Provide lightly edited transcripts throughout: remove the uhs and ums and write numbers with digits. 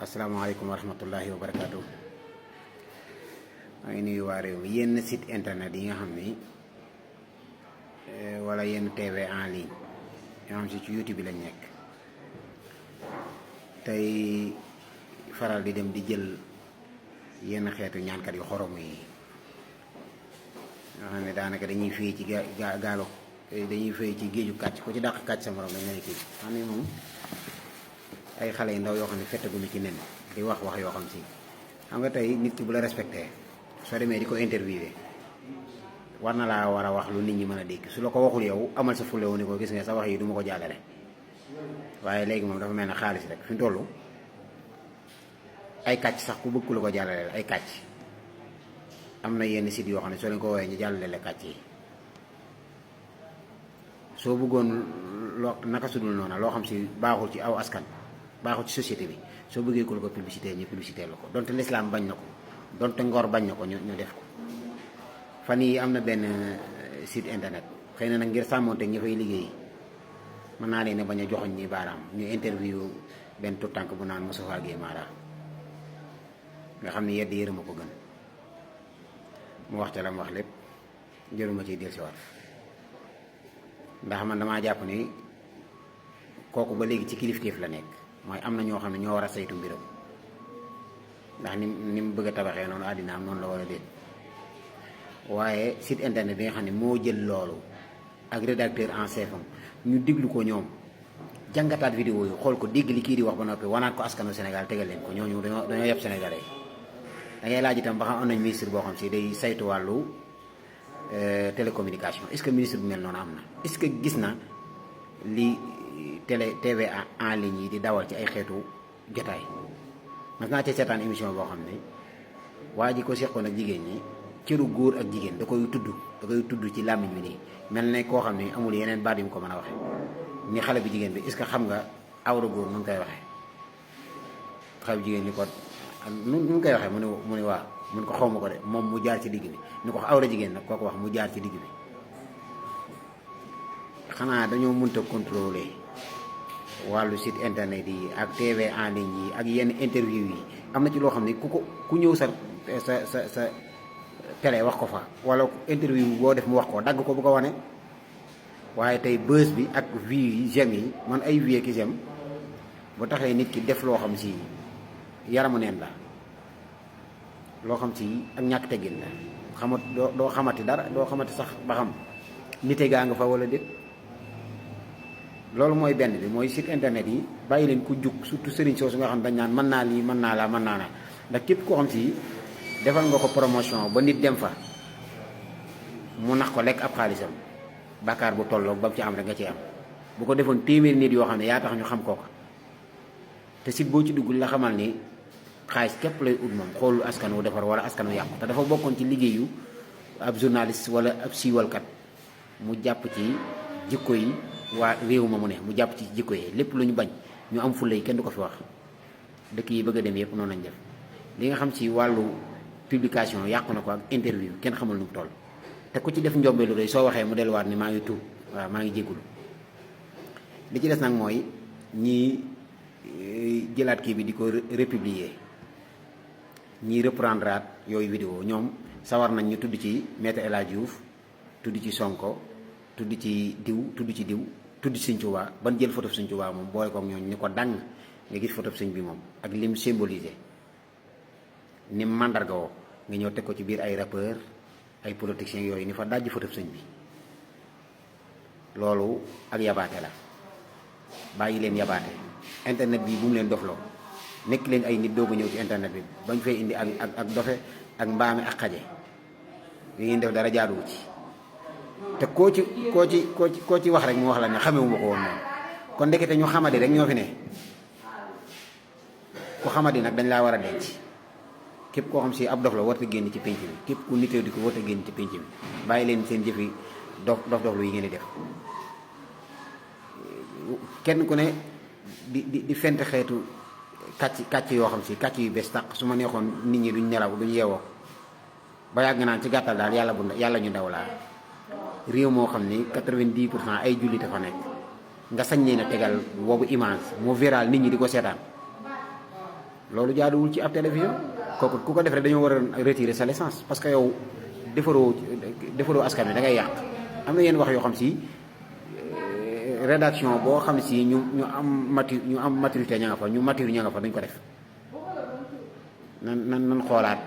asalaamaaleykum wa rahmatullahi wa barakaatu. maa ngi nuyu waa réew mi yenn site internet yi nga xam ni wala yenn TV en ligne yoo xam si ci YouTube bi lañ nekk tey faral di dem di jël yenn xeetu ñaankat yu xorom yi nga xam ne daanaka dañuy fay ci gaalo dañuy fay ci géeju kàcc ku ci dàq kàcc sa morom dañ lay kii xam ne moom ay xale yu ndaw yoo xam ne fettaguñu ci nen di wax yoo xam si xam nga tey nit ki bu la respecté soo demee di ko interviewé war na laa war a wax lu nit ñi mën a dégg su la ko waxul yow amal sa fulle wu ni ko gis nga sa wax yi du ma ko jàllale waaye léegi moom dafa mel ne xaalis rek fi mu toll ay kàcc sax ku bëgg ku la ko jàllaleel ay kàcc am na yenn site yoo xam ne soo leen ko woowee ñu jàllaleel kàcc yi soo bëggoon loo naka sudul noona loo xam si baaxul ci aw askan baaxul ci société bi soo bëggee ku la ko publicité ñu publicité la ko donte l'islam bañ na ko donte ngor bañ na ko ñu def ko fan yi am na benn site internet xëy na nag ngir sàmmonte ñi fay liggéey mën naa leen bañ a joxoñ ñi baaraam ñu interview benn tout tànk bu naan Moustapha Guèye Mara nga xam ne yedd yërëma ko gën mu wax ca la mu wax lépp jëruma ciy dellusiwaat ndax man damaa jàpp ni kooku ba léegi ci kilifteef la nekk mooy am na ñoo xam ne ñoo war a saytu mbiram ndax ni mu bëgg a tabaxee noonu àddina am noonu la war a déet waaye site internet bi nga xam ne moo jël loolu ak rédacteur en chef am ñu diglu ko ñoom jàngataat vidéo yi xool ko dégg li kii di wax ba noppi wanaat ko askanu Sénégal tegal leen ko ñooñu dañoo yeb Sénégalais da ngay laaj itam ba xam am nañ ministre boo xam si day saytu wàllu télécommunication est-ce que ministre bu mel noonu am na est-ce que gis na li TV en ligne yi di dawal ci ay xeetu jotaay mas naa ci seetaan émission boo xam ne waa ji ko seqoon ak jigéen ñi cëru góor ak jigéen da koy tudd ci làmmiñ bi nii mel ne koo xam ne amul yeneen baat yu mu ko mën a waxe ni xale bi jigéen bi est-ce que xam nga awra góor nu mu koy waxee xale bi jigéen ni ko nu mu koy waxee mu ne waaw mun ko xaw ma ko de moom mu jaar ci digg bi ni ko awra jigéen nag koo ko wax mu jaar ci digg bi xanaa dañoo mënta contrôler wàllu site internet yi ak TV en ligne yi ak yenn interview yi am na ci loo xam ne ku ñëw sa télé wax ko fa wala interview boo def mu wax ko dagg ko bu ko wane waaye tey buzz bi ak vues yi j'aime yi man ay vues ki j'aime bu taxee nit ki def loo xam si yaramu neen la loo xam si ak ñàkk teggin la doo xamati dara doo xamati sax ba xam nite gaa nga fa wala déet loolu mooy benn bi mooy site internet yi bàyyi leen ku jug surtout sëriñ soosu nga xam dañ naan mën naa lii mën naa laa mën naa naa ndax képp koo xam si defal nga ko promotion ba nit dem fa mu nax ko lekk ab xaalisam bàkkaar bu tolloog ba mu ci am rek nga ci am bu ko defoon téeméeri nit yoo xam ne yaa tax ñu xam kooka te site boo ci dugg la xamal ni xaalis képp lay ut moom xoolul askan wu defar wala askan wu yàqu te dafa bokkoon ci liggéeyu ab journaliste wala ab siiwalkat mu jàpp ci jikko yi waa réew ma mu ne mu jàpp ci jikko yi lépp lu ñu bañ ñu am fulla yi kenn du ko fi wax dëkk yi bëgg a dem yëpp noonu lañ def li nga xam ci wàllu publication yàqu na ko ak interview kenn xamul nu mu toll te ku ci def njombe lu rëy soo waxee mu delluwaat ni maa ngi tuub waaw maa ngi jéggulu li ci des nag mooy ñii jëlaat kii bi di ko republier ñii reprendre at yooyu vidéo ñoom sawar nañ ñu tudd ci Maître El Hadji Diouf tudd ci Sonko tudd ci diw tudd ci Sëñ Tuubaa ban jël photo Sëñ Tuubaa moom boole kook ñooñu ni ko dàng nga gis photo sëñ bi moom ak lim symbolisé ni mandarga woo nga ñëw teg ko ci biir ay rappeur ay politiciens yooyu ni fa dajji photo sëñ bi loolu ak yabaate la bàyyi leen yabaate internet bi bu mu leen dofloo nekk leen ay nit doog a ñëw ci internet bi bañ fay indi ak dofe ak mbaame ak xaje li ngeen def dara jaaduwu ci te koo ci wax rek mu wax la ne xamewuma ko woon moom kon ndekete ñu xamadi rek ñoo fi ne ku xamadi nag dañ laa war a denc képp koo xam si ab dof la warta génn ci pénc bi képp ku nitee di ko warta génn ci pénc bi bàyyi leen seen jëfi dof lu yi ngeen di def kenn ku ne di fent xeetu kàcc yoo xam si kàcc yu bees tàq su ma neexoon nit ñi duñ nelaw duñ yeewoo ba yàgg naan ci gàttal daal yàlla ñu ndaw laa réew moo xam ni 90% ay jullit a fa nekk nga sañ leen a tegal boobu image moo viral nit ñi di ko seetaan loolu jaaduwul ci ab télévision. kooku ku ko def rek dañoo war a retirer sa licence parce que yow defaroo askan wi da ngay yàq. am na yenn wax yoo xam si rédaction boo xam si ñu am maturité ña nga fa ñu mature ña nga fa dañ ko def. nan xoolaat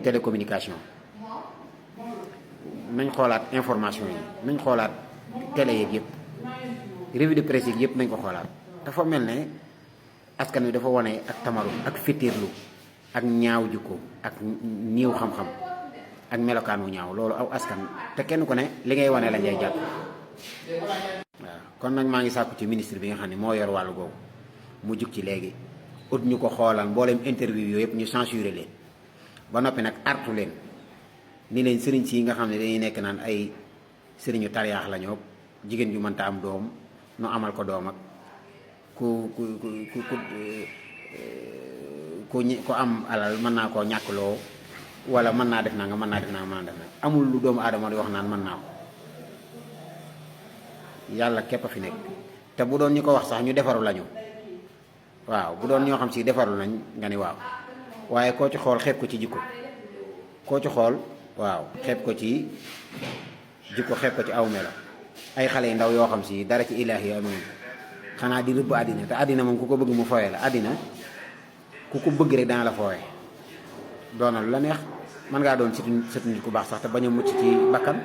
télécommunication, nañ xoolaat information yi, nañ xoolaat télé yeeg yëpp, revue de presse yëpp nañ ko xoolaat. dafa mel ne askan wi dafa wane ak tamaru ak fitirlu ak ñaaw jikko ak niiw xam-xam ak melokaan wu ñaaw loolu aw askan te kenn ku ne li ngay wane la ngay jàpp. waaw kon nag maa ngi sàkku ci ministre bi nga xam ne moo yor wàllu googu mu jug ci léegi ut ñu ko xoolal mboolem interview yooyu yëpp ñu censuré leen ba noppi nag artu leen ni leen sëriñ si nga xam ne dañuy nekk naan ay sëriñu tariyaax la ñoo jigéen ju mënta am doom nu amal ko doom ak ku am alal mën naa koo ñàkkloo wala mën naa def naa nga mën naa def naa mën naa def na amul lu doomu aadama di wax naan mën naa ko. yàlla képp a fi nekk te bu doon ñu ko wax sax ñu defaru lañu waaw bu doon ñoo xam si defaru nañ nga ni waaw waaye koo ci xool xeeb ko ci jikko, koo ci xool waaw xeeb ko ci jikko, xeeb ko ci aw melo. ay xale yu ndaw yoo xam si dara ci ilaahi yi amuñu xanaa di rëbb àddina te àddina moom ku ko bëgg mu fooye la. àddina ku ko bëgg rek dana la fooye doonal la neex. mën ngaa doon sëtu nit ku baax sax te bañ a mucc ci bakkan,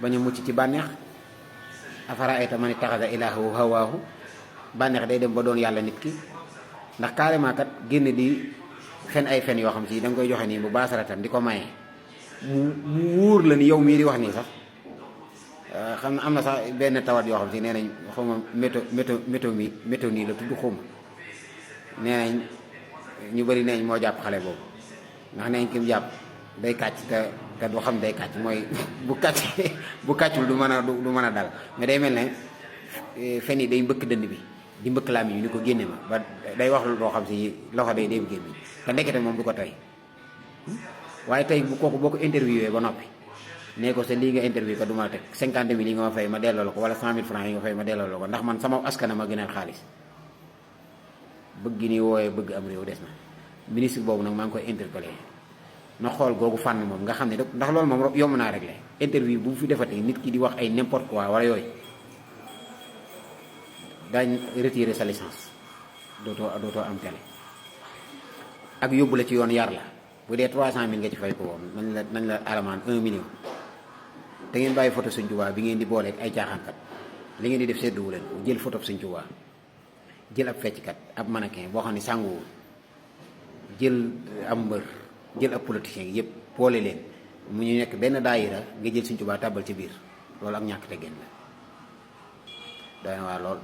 bañ a mucc ci bànneex. afara ayta man ittaxada ilaahu hawaahu, bànneex day dem ba doon yàlla nit ki. ndax carrément kat génn di fen ay fen yoo xam si da nga koy joxe nii bu baasaratan di ko maye mu wóor la ni yow mii di wax nii sax xam na am na sax benn tawat yoo xam si nee nañ xawma méto nii la tudd xawma nee nañ ñu bëri neeñ moo jàpp xale boobu ndax neeñ ki mu jàpp day kàcc te du xam day kàcc mooy bu kàccul du mën a dal mais day mel ne fen yi day mbëkk dënd bi di mbëkk làmmiñ yi ni ko génne ma ba day wax loo xam si loxo day dem gémmiñ te ndekete moom du ko tey. waaye tey bu kooku boo ko interviewé ba noppi nee ko sa lii nga interview ko du ma teg 50 000 yi nga ma fay ma delloo la ko wala 100 000 francs yi nga fay ma delloo la ko ndax man sama askana ma gënal xaalis. bëgg ni wooyee bëgg am réew des na. ministre boobu nag maa ngi koy interpellé na xool googu fànn moom nga xam ne ndax loolu moom yomb naa réglé. interview bu mu fi defatee nit ki di wax ay n'importe quoi wala yooyu daañ retirer sa licence dootoo am télé ak yóbbu la ci yoon yar la. bu dee 300 000 nga ci fay ko woon nañ la alamaan 1 million te ngeen bàyyi photo Sëñ Tuubaa bi ngeen di booleeg ay caaxaankat li ngeen di def sedduwu leen ko jël photo Sëñ Tuubaa jël ab fecckat ab mannequin boo xam ne sànguwul jël ab mbër jël ab politicien yëpp boole leen mu ñu nekk benn daayira nga jël Sëñ Tuubaa tàbbal ci biir loolu ak ñàkk teggin la doy na waa lool.